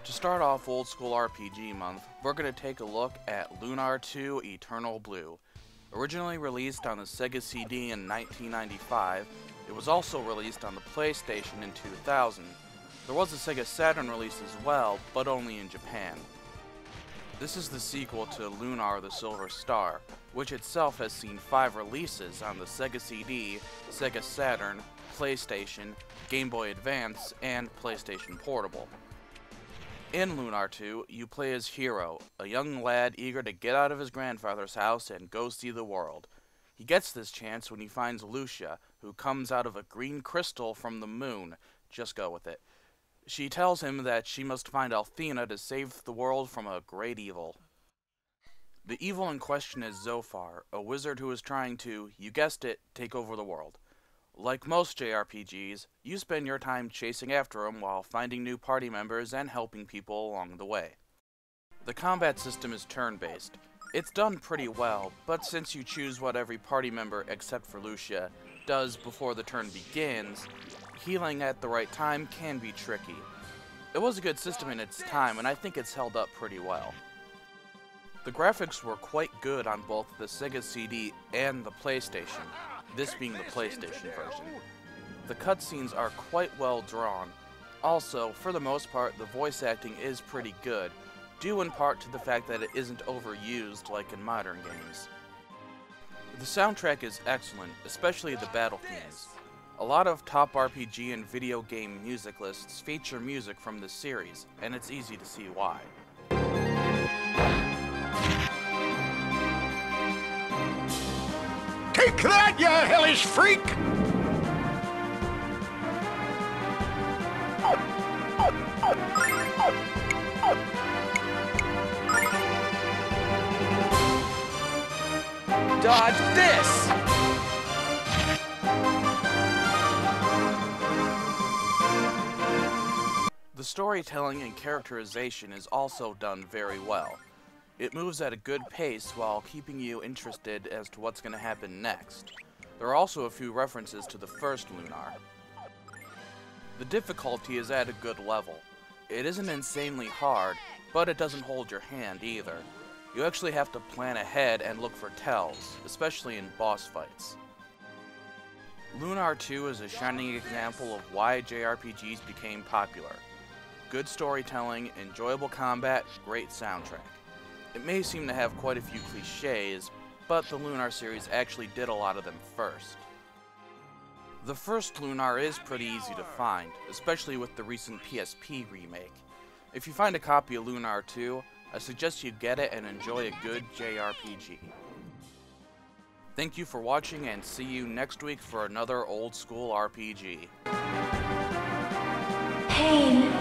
To start off Old School RPG Month, we're going to take a look at Lunar 2 Eternal Blue. Originally released on the Sega CD in 1995, it was also released on the PlayStation in 2000. There was a Sega Saturn release as well, but only in Japan. This is the sequel to Lunar the Silver Star, which itself has seen 5 releases on the Sega CD, Sega Saturn, PlayStation, Game Boy Advance, and PlayStation Portable. In Lunar 2, you play as Hiro, a young lad eager to get out of his grandfather's house and go see the world. He gets this chance when he finds Lucia, who comes out of a green crystal from the moon. Just go with it. She tells him that she must find Althena to save the world from a great evil. The evil in question is Zophar, a wizard who is trying to, you guessed it, take over the world. Like most JRPGs, you spend your time chasing after him while finding new party members and helping people along the way. The combat system is turn-based. It's done pretty well, but since you choose what every party member, except for Lucia, does before the turn begins, healing at the right time can be tricky. It was a good system in its time, and I think it's held up pretty well. The graphics were quite good on both the Sega CD and the PlayStation, this being the PlayStation version. The cutscenes are quite well drawn. Also, for the most part, the voice acting is pretty good, due in part to the fact that it isn't overused like in modern games. The soundtrack is excellent, especially the battle themes. A lot of top RPG and video game music lists feature music from this series, and it's easy to see why. Take that, you hellish freak! Dodge this! The storytelling and characterization is also done very well. It moves at a good pace while keeping you interested as to what's going to happen next. There are also a few references to the first Lunar. The difficulty is at a good level. It isn't insanely hard, but it doesn't hold your hand either. You actually have to plan ahead and look for tells, especially in boss fights. Lunar 2 is a shining example of why JRPGs became popular. Good storytelling, enjoyable combat, great soundtrack. It may seem to have quite a few cliches, but the Lunar series actually did a lot of them first. The first Lunar is pretty easy to find, especially with the recent PSP remake. If you find a copy of Lunar 2, I suggest you get it and enjoy a good JRPG. Thank you for watching, and see you next week for another old school RPG. Pain.